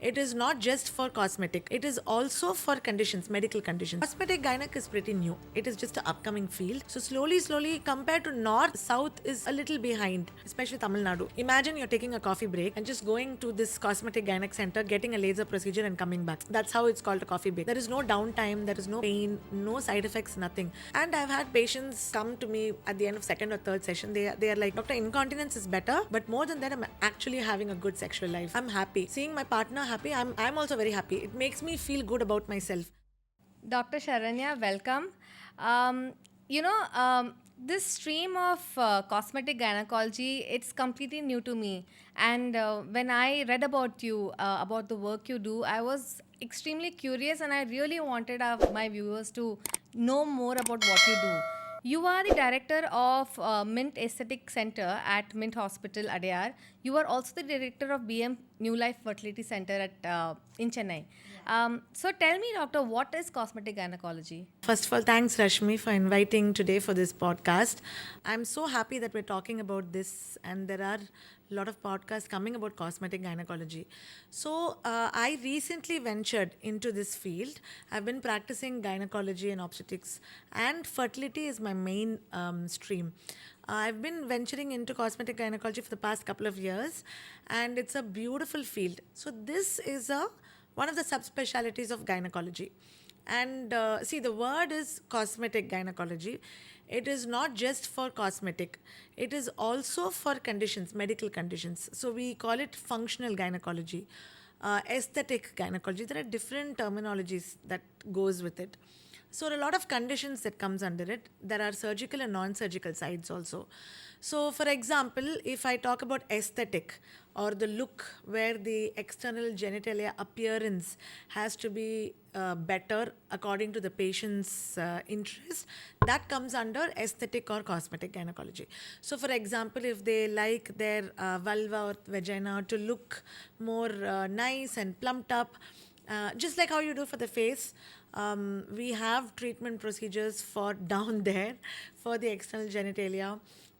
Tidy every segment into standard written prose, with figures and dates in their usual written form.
It is not just for cosmetic. It is also for conditions, medical conditions. Cosmetic gynec is pretty new. It is just an upcoming field. So slowly, compared to north, south is a little behind, especially Tamil Nadu. Imagine you're taking a coffee break and just going to this cosmetic gynec center, getting a laser procedure and coming back. That's how it's called a coffee break. There is no downtime, there is no pain, no side effects, nothing. And I've had patients come to me at the end of second or third session. They are like, Doctor, incontinence is better, but more than that, I'm actually having a good sexual life. I'm happy. Seeing my partner happy, I'm also very happy. It makes me feel good about myself. Dr. Sharanya, welcome. Um, this stream of cosmetic gynecology, it's completely new to me. And when I read about you, about the work you do, I was extremely curious and I really wanted my viewers to know more about what you do. You are the director of Mint Aesthetic Center at Mint Hospital, Adyar. You are also the director of BM New Life Fertility Center in Chennai. So tell me, doctor, what is cosmetic gynecology? First of all, thanks Rashmi for inviting today for this podcast. I'm so happy that we're talking about this, and there are a lot of podcasts coming about cosmetic gynecology. So, I recently ventured into this field. I've been practicing gynecology and obstetrics, and fertility is my main stream. I've been venturing into cosmetic gynecology for the past couple of years, and it's a beautiful field. So, this is one of the subspecialties of gynecology. And see, the word is cosmetic gynecology. It is not just for cosmetic, it is also for conditions, medical conditions. So we call it functional gynecology, aesthetic gynecology. There are different terminologies that goes with it. So a lot of conditions that comes under it. There are surgical and non-surgical sides also. So for example, if I talk about aesthetic or the look where the external genitalia appearance has to be better according to the patient's interest, that comes under aesthetic or cosmetic gynecology. So for example, if they like their vulva or vagina to look more nice and plumped up, just like how you do for the face, we have treatment procedures for down there for the external genitalia.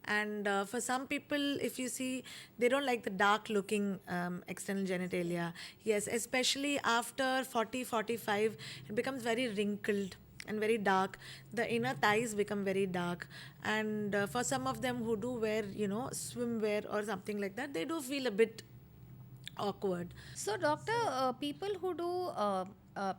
And for some people, if you see, they don't like the dark looking external genitalia. Yes, especially after 40, 45, it becomes very wrinkled and very dark. The inner thighs become very dark. And for some of them who do wear, swimwear or something like that, they do feel a bit awkward. So, doctor, people who do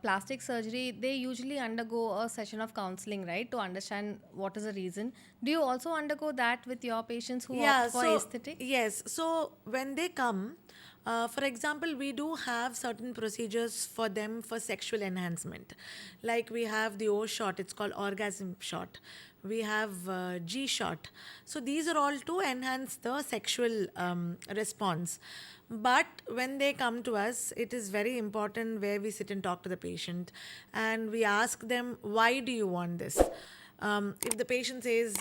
plastic surgery, they usually undergo a session of counseling, right, to understand what is the reason. Do you also undergo that with your patients who opt Yeah, for so aesthetic? yes, so when they come, for example, we do have certain procedures for them for sexual enhancement. Like we have the O shot, it's called orgasm shot. We have G shot. So these are all to enhance the sexual response. But when they come to us, it is very important where we sit and talk to the patient and we ask them, why do you want this? If the patient says,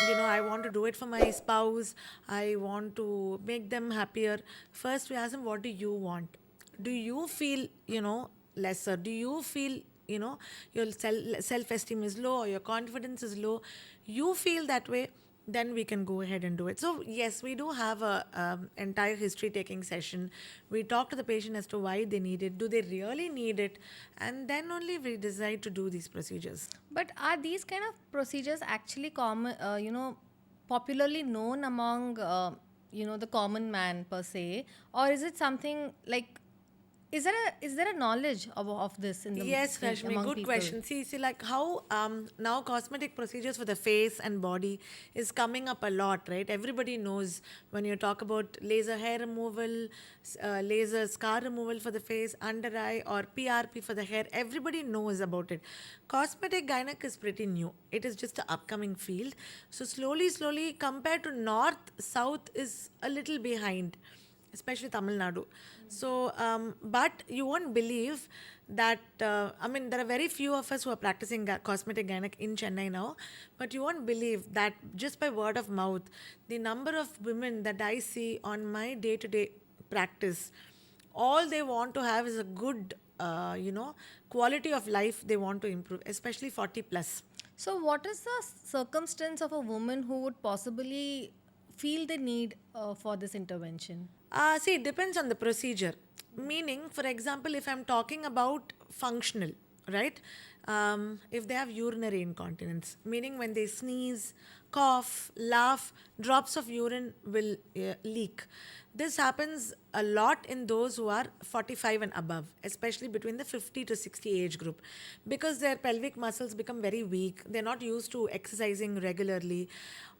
I want to do it for my spouse, I want to make them happier, first we ask them, what do you want? Do you feel, lesser? Do you feel, your self esteem is low or your confidence is low? You feel that way, then we can go ahead and do it. So yes, we do have a entire history taking session. We talk to the patient as to why they need it, do they really need it, and then only we decide to do these procedures. But are these kind of procedures actually common, popularly known among, the common man per se? Or is it something like, is there a knowledge of this Yes, Rashmi, among good people? question. See, like how now cosmetic procedures for the face and body is coming up a lot, right? Everybody knows when you talk about laser hair removal, laser scar removal for the face, under eye, or PRP for the hair. Everybody knows about it. Cosmetic gynec is pretty new. It is just an upcoming field. So slowly, compared to north, south is a little behind, especially Tamil Nadu. So, but you won't believe that, there are very few of us who are practicing cosmetic gynec in Chennai now, but you won't believe that just by word of mouth, the number of women that I see on my day to day practice, all they want to have is a good, quality of life they want to improve, especially 40 plus. So, what is the circumstance of a woman who would possibly feel the need for this intervention? See, it depends on the procedure. Meaning, for example, if I'm talking about functional, right? If they have urinary incontinence, meaning when they sneeze, cough, laugh, drops of urine will leak. This happens a lot in those who are 45 and above, especially between the 50 to 60 age group, because their pelvic muscles become very weak. They're not used to exercising regularly.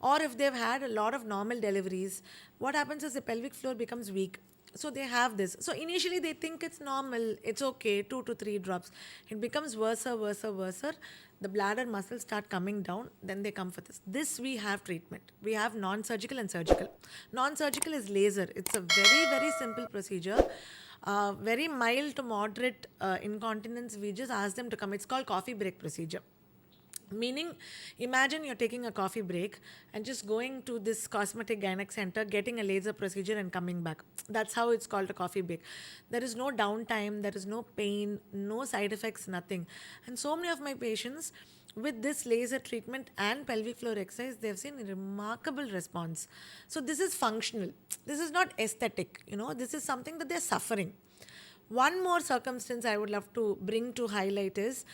Or if they've had a lot of normal deliveries, what happens is the pelvic floor becomes weak, so they have this. So initially they think it's normal, it's okay, 2 to 3 drops. It becomes worse, worse, worse. The bladder muscles start coming down, then they come for this. This we have treatment. We have non-surgical and surgical. Non-surgical is laser. It's a very, very simple procedure. Very mild to moderate incontinence. We just ask them to come. It's called coffee break procedure. Meaning, imagine you're taking a coffee break and just going to this cosmetic gynec center, getting a laser procedure and coming back. That's how it's called a coffee break. There is no downtime, there is no pain, no side effects, nothing. And so many of my patients with this laser treatment and pelvic floor exercise, they've seen a remarkable response. So this is functional. This is not aesthetic, this is something that they're suffering. One more circumstance I would love to bring to highlight is,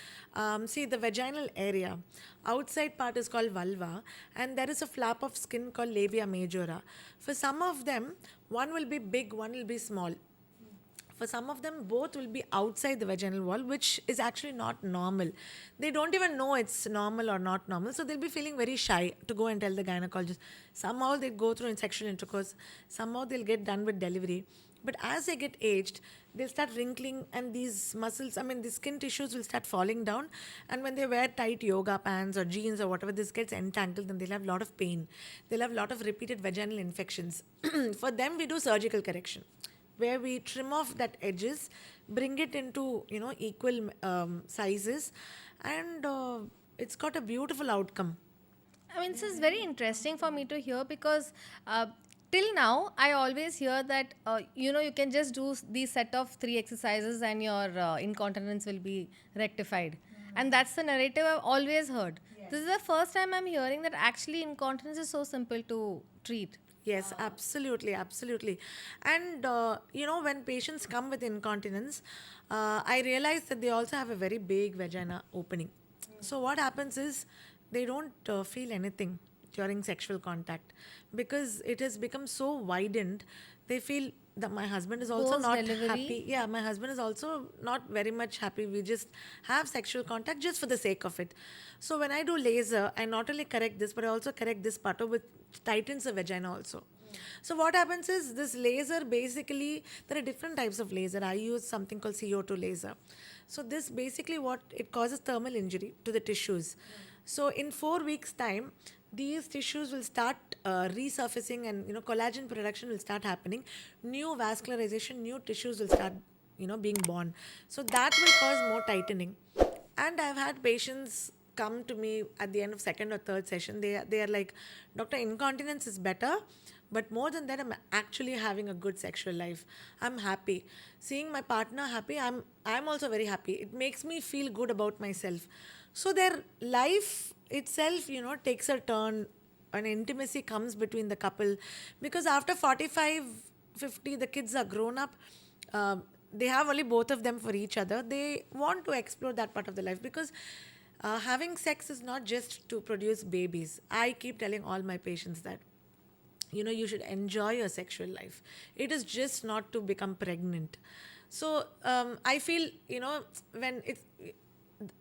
see, the vaginal area. Outside part is called vulva, and there is a flap of skin called labia majora. For some of them, one will be big, one will be small. For some of them, both will be outside the vaginal wall, which is actually not normal. They don't even know it's normal or not normal, so they'll be feeling very shy to go and tell the gynecologist. Somehow they'll go through in sexual intercourse, somehow they'll get done with delivery. But as they get aged, they'll start wrinkling, and these muscles, the skin tissues will start falling down. And when they wear tight yoga pants or jeans or whatever, this gets entangled, then they'll have a lot of pain. They'll have a lot of repeated vaginal infections. For them, we do surgical correction, where we trim off that edges, bring it into equal sizes, and it's got a beautiful outcome. I mean, this is very interesting for me to hear because till now, I always hear that, you can just do these set of 3 exercises and your incontinence will be rectified. And that's the narrative I've always heard. This is the first time I'm hearing that actually incontinence is so simple to treat. Yes, absolutely, absolutely. And, when patients come with incontinence, I realize that they also have a very big vagina opening. So, what happens is they don't feel anything during sexual contact because it has become so widened. They feel that my husband is also Post not delivery. happy. Yeah, my husband is also not very much happy. We just have sexual contact just for the sake of it. So when I do laser, I not only correct this, but I also correct this part of which tightens the vagina also. So what happens is this laser basically, there are different types of laser. I use something called CO2 laser. So this basically what it causes thermal injury to the tissues. So in 4 weeks time, these tissues will start resurfacing, and collagen production will start happening. New vascularization, new tissues will start being born. So that will cause more tightening. And I've had patients come to me at the end of second or third session. They are like, doctor, incontinence is better, but more than that, I'm actually having a good sexual life. I'm happy seeing my partner happy. I'm also very happy. It makes me feel good about myself. So their life itself takes a turn. An intimacy comes between the couple, because after 45, 50, the kids are grown up. They have only both of them for each other. They want to explore that part of the life, because having sex is not just to produce babies. I keep telling all my patients that you should enjoy your sexual life. It is just not to become pregnant. So I feel when it's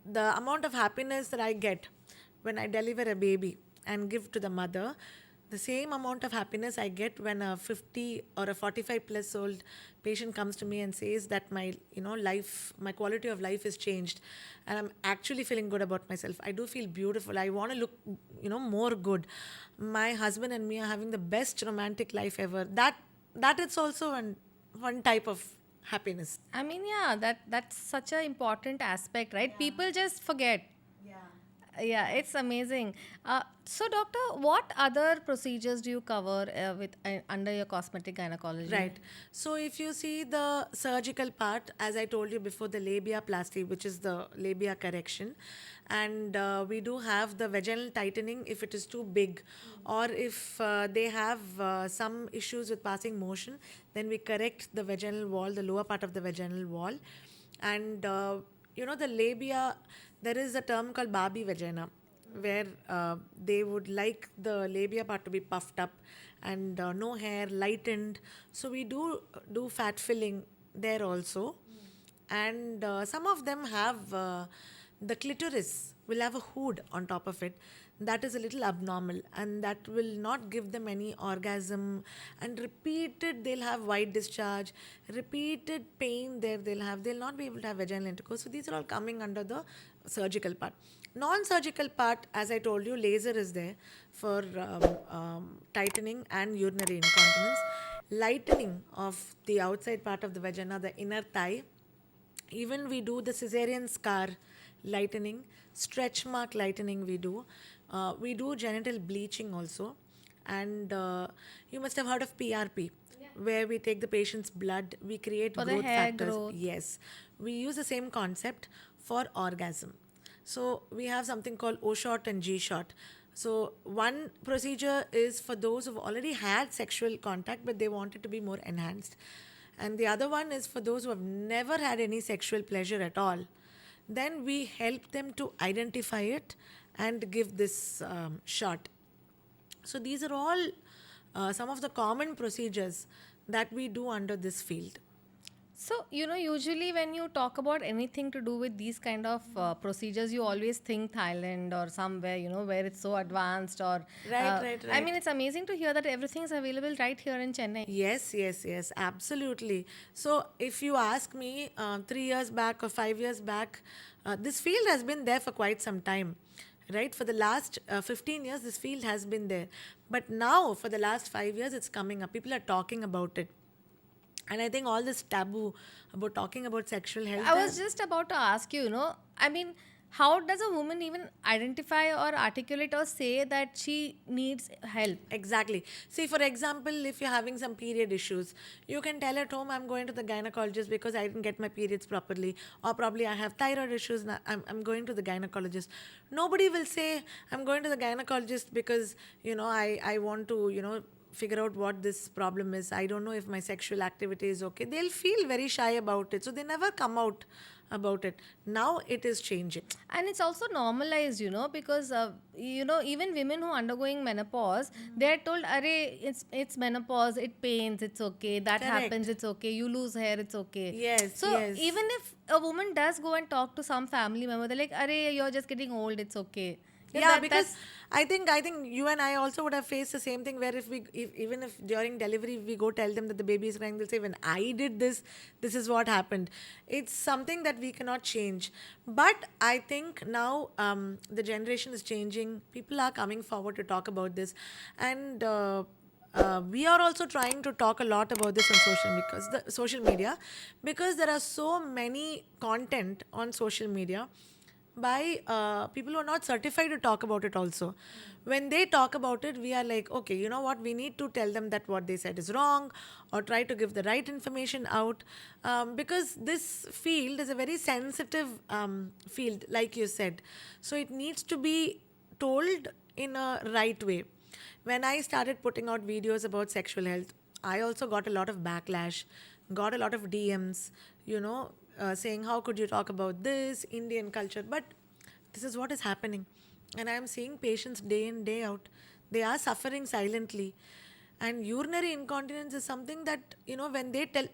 the amount of happiness that I get when I deliver a baby and give to the mother, the same amount of happiness I get when a 50 or a 45 plus old patient comes to me and says that my life, my quality of life is changed, and I'm actually feeling good about myself. I do feel beautiful. I want to look more good. My husband and me are having the best romantic life ever. That is also one type of happiness. I mean, yeah, that's such an important aspect, right? People just forget. Yeah, it's amazing. So, doctor, what other procedures do you cover with under your cosmetic gynecology? Right. So if you see the surgical part, as I told you before, the labia plasty, which is the labia correction, and we do have the vaginal tightening if it is too big, or if they have some issues with passing motion, then we correct the vaginal wall, the lower part of the vaginal wall, and the labia. There is a term called Barbie vagina where they would like the labia part to be puffed up and no hair, lightened. So we do fat filling there also, and some of them have the clitoris will have a hood on top of it that is a little abnormal, and that will not give them any orgasm, and repeated they'll have white discharge, repeated pain there they'll not be able to have vaginal intercourse. So these are all coming under the surgical part. Non-surgical part, as I told you, laser is there for tightening and urinary incontinence, lightening of the outside part of the vagina, the inner thigh. Even we do the cesarean scar lightening, stretch mark lightening we do genital bleaching also, and you must have heard of PRP, where we take the patient's blood, we create For the growth hair factors. growth. Yes, we use the same concept for orgasm. So we have something called O shot and G shot. So one procedure is for those who've already had sexual contact but they want it to be more enhanced. And the other one is for those who have never had any sexual pleasure at all. Then we help them to identify it and give this shot. So these are all some of the common procedures that we do under this field. So, usually when you talk about anything to do with these kind of procedures, you always think Thailand or somewhere, where it's so advanced or. Right, right, I mean, right. it's amazing to hear that everything is available right here in Chennai. Yes, yes, yes, absolutely. So, if you ask me 3 years back or 5 years back, this field has been there for quite some time, right? For the last 15 years, this field has been there. But now, for the last 5 years, it's coming up. People are talking about it. And I think all this taboo about talking about sexual health. I was just about to ask you, I mean, how does a woman even identify or articulate or say that she needs help? Exactly. See, for example, if you're having some period issues, you can tell at home, I'm going to the gynecologist because I didn't get my periods properly, or probably I have thyroid issues, and I'm going to the gynecologist. Nobody will say, I'm going to the gynecologist because, I want to, figure out what this problem is. I don't know if my sexual activity is okay. They'll feel very shy about it. So they never come out about it. Now it is changing. And it's also normalized, because even women who are undergoing menopause, they're told, "Arey, it's menopause, it pains, it's okay, that Correct. happens, it's okay, you lose hair, it's okay." Yes, So yes. even if a woman does go and talk to some family member, they're like, "Arey, you're just getting old, it's okay." Yeah, because I think you and I also would have faced the same thing where even if during delivery we go tell them that the baby is crying, they'll say when I did this, this is what happened. It's something that we cannot change. But I think now the generation is changing. People are coming forward to talk about this, and we are also trying to talk a lot about this on social media, because there are so many content on social media by people who are not certified to talk about it also. When they talk about it, we are like, okay, you know what, we need to tell them that what they said is wrong, or try to give the right information out, because this field is a very sensitive field, like you said. So it needs to be told in a right way. When I started putting out videos about sexual health, I also got a lot of backlash, got a lot of DMs, saying, how could you talk about this, Indian culture? But this is what is happening. And I am seeing patients day in, day out. They are suffering silently. And urinary incontinence is something that, when they tell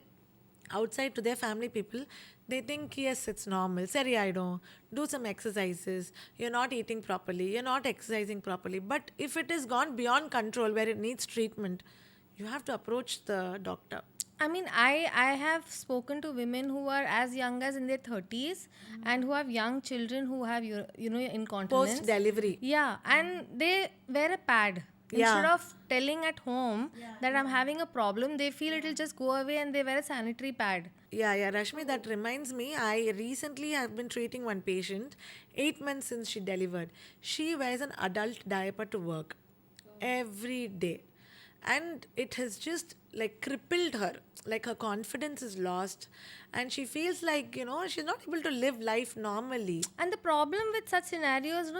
outside to their family people, they think, yes, it's normal. Seriado, do some exercises. You're not eating properly. You're not exercising properly. But if it has gone beyond control where it needs treatment, you have to approach the doctor. I mean, I have spoken to women who are as young as in their 30s and who have young children who have, incontinence. Post delivery. Yeah, and they wear a pad. Yeah. Instead of telling at home that I'm having a problem, they feel it'll just go away and they wear a sanitary pad. Yeah, Rashmi, that reminds me. I recently have been treating one patient, 8 months since she delivered. She wears an adult diaper to work every day. And it has just like crippled her. Like her confidence is lost. And she feels like, she's not able to live life normally. And the problem with such scenarios,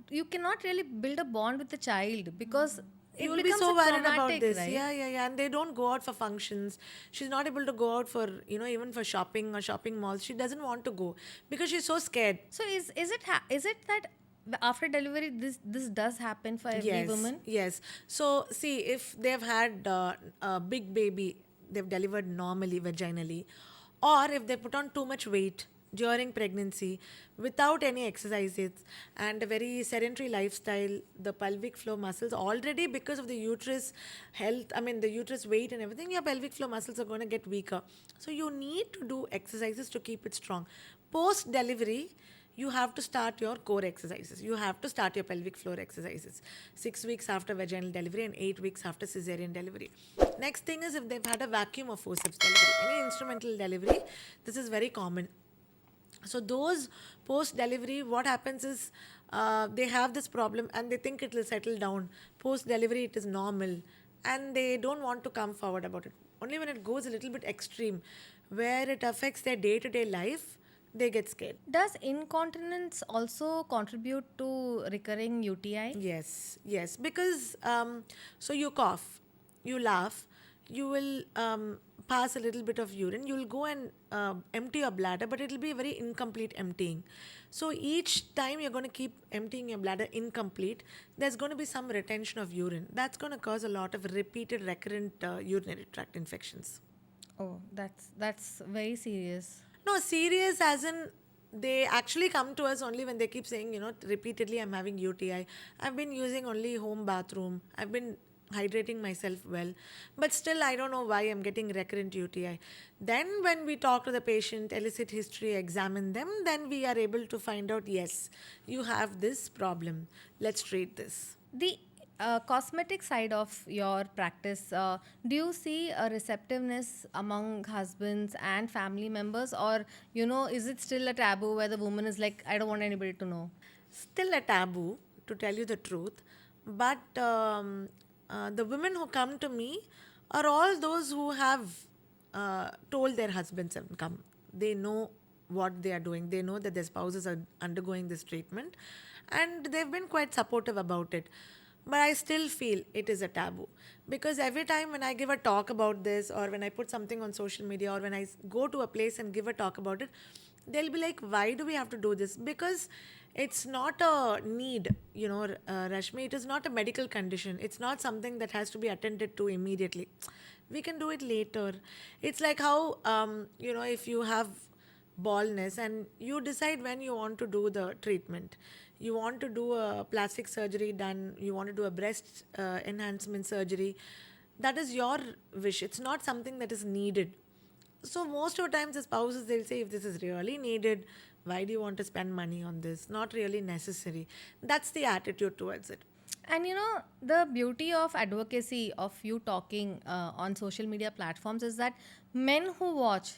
you cannot really build a bond with the child because You it will be becomes so a worried about traumatic, this. right? Yeah. And they don't go out for functions. She's not able to go out for, even for shopping or shopping malls. She doesn't want to go because she's so scared. So is it that after delivery this does happen for every Yes, woman? yes. So, see, if they've had a big baby, they've delivered normally, vaginally, or if they put on too much weight during pregnancy without any exercises and a very sedentary lifestyle, the pelvic floor muscles already because of the uterus health, I mean, the uterus weight and everything, your pelvic floor muscles are going to get weaker. So, you need to do exercises to keep it strong. Post delivery, you have to start your core exercises. You have to start your pelvic floor exercises 6 weeks after vaginal delivery and 8 weeks after cesarean delivery. Next thing is if they've had a vacuum or forceps delivery, any instrumental delivery, this is very common. So those post delivery, what happens is they have this problem and they think it will settle down. Post delivery, it is normal, and they don't want to come forward about it. Only when it goes a little bit extreme, where it affects their day to day life, they get scared. Does incontinence also contribute to recurring UTI? Yes, because so you cough, you laugh, you will pass a little bit of urine, you will go and empty your bladder, but it will be a very incomplete emptying. So each time you're going to keep emptying your bladder incomplete, there's going to be some retention of urine. That's going to cause a lot of repeated recurrent urinary tract infections. Oh, that's very serious. No, serious as in they actually come to us only when they keep saying, repeatedly, I'm having UTI. I've been using only home bathroom. I've been hydrating myself well. But still, I don't know why I'm getting recurrent UTI. Then, when we talk to the patient, elicit history, examine them, then we are able to find out, yes, you have this problem. Let's treat this. The cosmetic side of your practice, do you see a receptiveness among husbands and family members, or is it still a taboo where the woman is like, I don't want anybody to know? Still a taboo, to tell you the truth. But the women who come to me are all those who have told their husbands and come. They know what they are doing. They know that their spouses are undergoing this treatment, and they've been quite supportive about it. But I still feel it is a taboo because every time when I give a talk about this, or when I put something on social media, or when I go to a place and give a talk about it, they'll be like, why do we have to do this? Because it's not a need, Rashmi. It is not a medical condition. It's not something that has to be attended to immediately. We can do it later. It's like how, if you have baldness and you decide when you want to do the treatment. You want to do a plastic surgery done, you want to do a breast enhancement surgery. That is your wish. It's not something that is needed. So most of the times the spouses, they'll say, if this is really needed, why do you want to spend money on this? Not really necessary. That's the attitude towards it. And the beauty of advocacy of you talking on social media platforms is that men who watch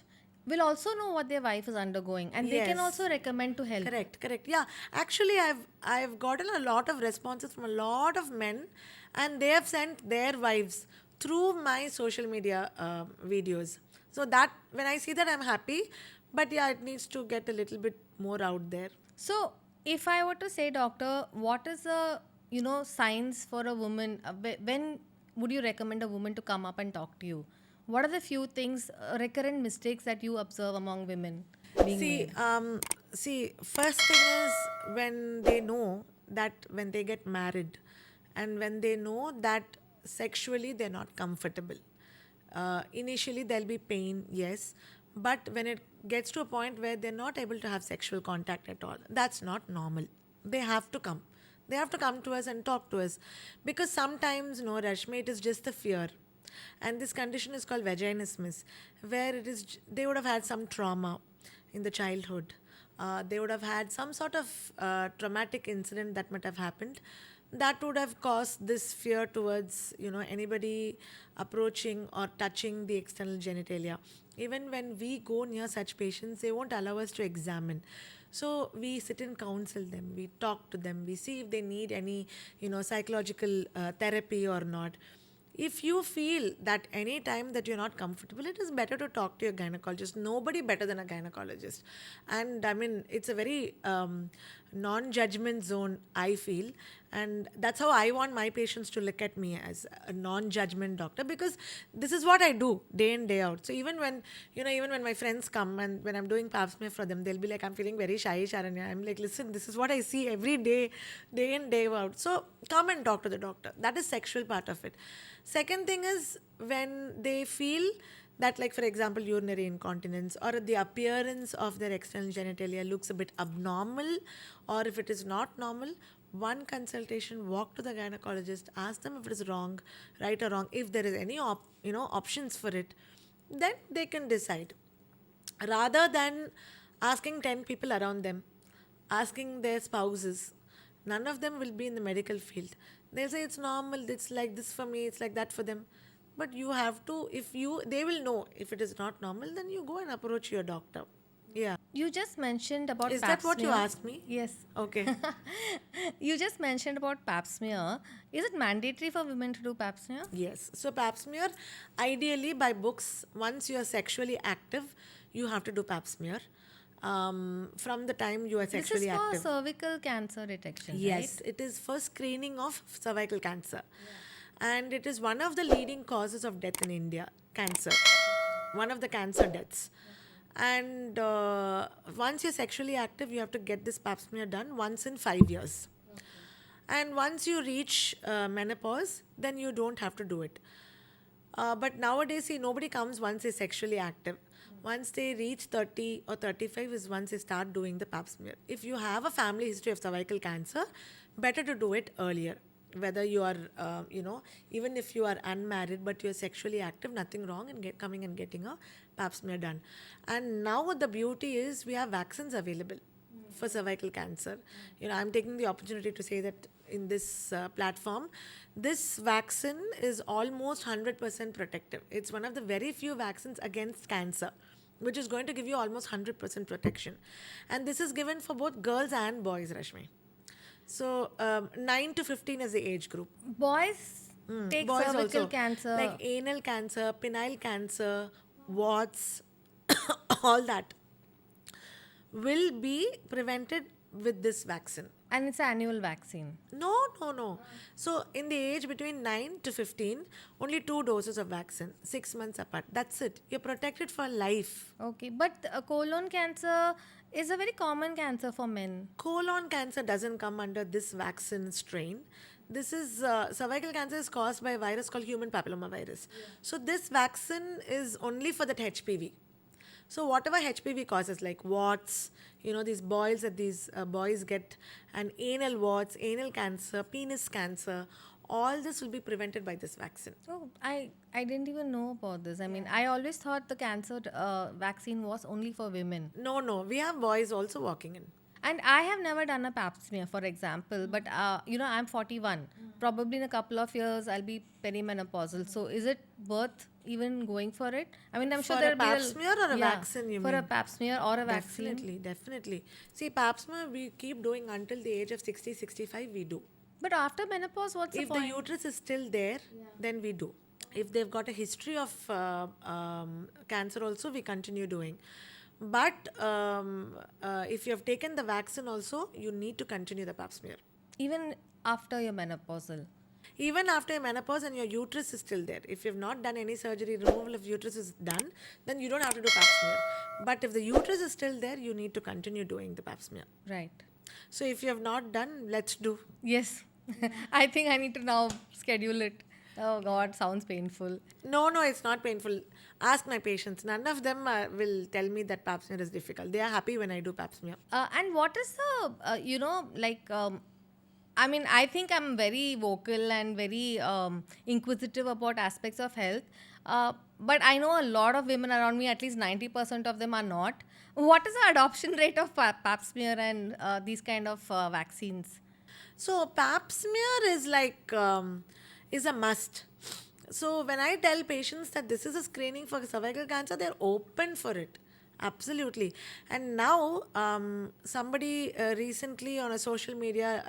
will also know what their wife is undergoing, and they can Yes. also recommend to help. Correct. Yeah, actually, I've gotten a lot of responses from a lot of men, and they have sent their wives through my social media videos. So that when I see that, I'm happy. But yeah, it needs to get a little bit more out there. So, if I were to say, doctor, what is the signs for a woman? When would you recommend a woman to come up and talk to you? What are the few things, recurrent mistakes that you observe among women being See, made? first thing is when they know that when they get married, and when they know that sexually they're not comfortable. Initially, there'll be pain, yes, but when it gets to a point where they're not able to have sexual contact at all, that's not normal. They have to come. They have to come to us and talk to us. Because sometimes, no, Rashmi, it is just the fear. And this condition is called vaginismus, where they would have had some trauma in the childhood. They would have had some sort of traumatic incident that might have happened that would have caused this fear towards anybody approaching or touching the external genitalia. Even when we go near such patients, they won't allow us to examine. So we sit and counsel them. We talk to them. We see if they need any, psychological therapy or not. If you feel that any time that you're not comfortable, it is better to talk to your gynecologist. Nobody better than a gynecologist. And I mean, it's a very non-judgment zone, I feel. And that's how I want my patients to look at me, as a non-judgment doctor, because this is what I do day in, day out. So even when my friends come and when I'm doing pap smear for them, they'll be like, I'm feeling very shy, Sharanya. I'm like, listen, this is what I see every day, day in, day out. So come and talk to the doctor. That is sexual part of it. Second thing is when they feel that, like for example, urinary incontinence or the appearance of their external genitalia looks a bit abnormal, or if it is not normal, one consultation, walk to the gynecologist, ask them if it is wrong, right or wrong. If there is any options for it, then they can decide, rather than asking 10 people around them, asking their spouses. None of them will be in the medical field. They'll say it's normal, it's like this for me, it's like that for them. But you have to, they will know if it is not normal, then you go and approach your doctor. Yeah. You just mentioned about Is pap that what you smear. asked me? Yes. Okay. You just mentioned about pap smear. Is it mandatory for women to do pap smear? Yes. So pap smear, ideally by books, once you are sexually active, you have to do pap smear. From the time you are This is sexually for active. cervical cancer detection, Yes, it is for screening of cervical cancer. And it is one of the leading causes of death in India, cancer. One of the cancer deaths. And once you're sexually active, you have to get this pap smear done once in 5 years. And once you reach menopause, then you don't have to do it. But nowadays, see, nobody comes once they're sexually active. Once they reach 30 or 35 is once they start doing the pap smear. If you have a family history of cervical cancer, better to do it earlier. Whether you are, even if you are unmarried but you're sexually active, nothing wrong in coming and getting a pap smear done. And now the beauty is we have vaccines available for cervical cancer. I'm taking the opportunity to say that in this platform, this vaccine is almost 100% protective. It's one of the very few vaccines against cancer, which is going to give you almost 100% protection. And this is given for both girls and boys, Rashmi. So 9 to 15 is the age group. Boys take Boys cervical also, cancer. like anal cancer, penile cancer, warts, all that will be prevented with this vaccine. And it's an annual vaccine. No. So in the age between 9 to 15, only 2 doses of vaccine, 6 months apart. That's it. You're protected for life. Okay, but colon cancer is a very common cancer for men. Colon cancer doesn't come under this vaccine strain. This is cervical cancer is caused by a virus called human papillomavirus. So this vaccine is only for that HPV. So whatever HPV causes, like warts, these boils that these boys get, and anal warts, anal cancer, penis cancer, all this will be prevented by this vaccine. Oh, I didn't even know about this. I mean, I always thought the cancer vaccine was only for women. No, we have boys also walking in. And I have never done a pap smear, for example, but I'm 41. Probably in a couple of years I'll be perimenopausal. So is it worth even going for it? I mean, I'm sure For there'll a be pap smear or a vaccine, you for mean? a pap smear or a vaccine. Definitely. See, pap smear we keep doing until the age of 60, 65, we do. But after menopause, what's If the the point? uterus is still there, then we do. If they've got a history of cancer also, we continue doing. But if you have taken the vaccine also, you need to continue the pap smear. Even after your menopausal. Even after your menopause and your uterus is still there. If you have not done any surgery, removal of uterus is done, then you don't have to do pap smear. But if the uterus is still there, you need to continue doing the pap smear. Right. So if you have not done, let's do. Yes. I think I need to now schedule it. Oh God, sounds painful. No, it's not painful. Ask my patients. None of them will tell me that pap smear is difficult. They are happy when I do pap smear. And what is I mean, I think I'm very vocal and very inquisitive about aspects of health. But I know a lot of women around me, at least 90% of them are not. What is the adoption rate of pap smear and these kind of vaccines? So pap smear is like is a must. So when I tell patients that this is a screening for cervical cancer, they're open for it. Absolutely. And now, somebody recently on a social media,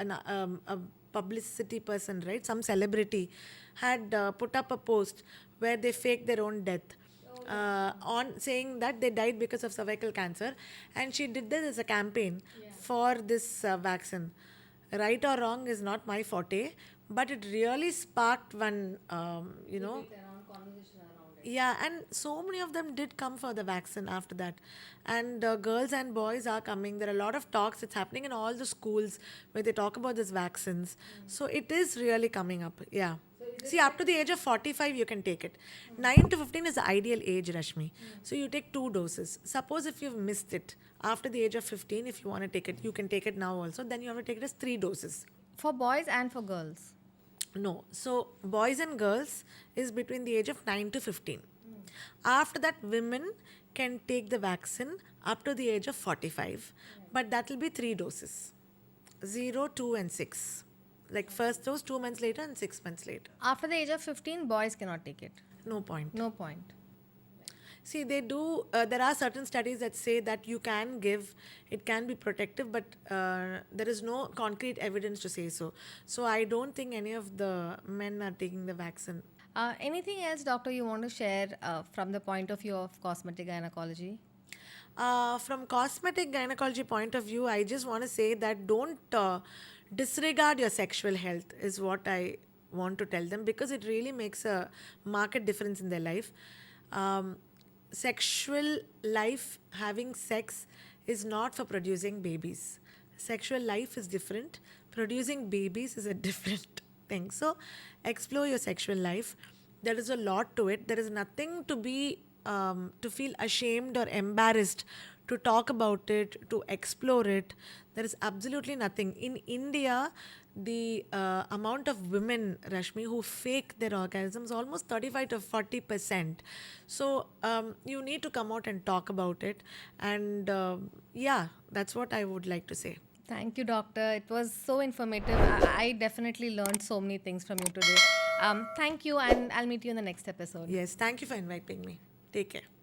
a publicity person, right, some celebrity, had put up a post where they faked their own death. On saying that they died because of cervical cancer, and she did this as a campaign for this vaccine. Right or wrong is not my forte, but it really sparked one, yeah, and so many of them did come for the vaccine after that. And girls and boys are coming. There are a lot of talks. It's happening in all the schools where they talk about these vaccines. So it is really coming up. Yeah. See, up to the age of 45, you can take it. 9 to 15 is the ideal age, Rashmi. So you take 2 doses. Suppose if you've missed it after the age of 15, if you want to take it, you can take it now also. Then you have to take it as 3 doses. For boys and for girls. No. So boys and girls is between the age of 9 to 15. After that, women can take the vaccine up to the age of 45. But that will be 3 doses: 0, 2, and 6. Like first dose 2 months later and 6 months later. After the age of 15, boys cannot take it. No point. No point. See, they do, there are certain studies that say that you can give, it can be protective, but there is no concrete evidence to say so. So I don't think any of the men are taking the vaccine. Anything else, doctor, you want to share from the point of view of cosmetic gynecology? From cosmetic gynecology point of view, I just want to say that don't disregard your sexual health is what I want to tell them, because it really makes a marked difference in their life. Sexual life, having sex, is not for producing babies. Sexual life is different. Producing babies is a different thing. So explore your sexual life. There is a lot to it. There is nothing to be to feel ashamed or embarrassed to talk about it, to explore it. There is absolutely nothing. In India, the amount of women, Rashmi, who fake their orgasms almost 35 to 40%. So you need to come out and talk about it. And yeah, that's what I would like to say. Thank you, doctor. It was so informative. I definitely learned so many things from you today. Thank you, and I'll meet you in the next episode. Yes, thank you for inviting me. Take care.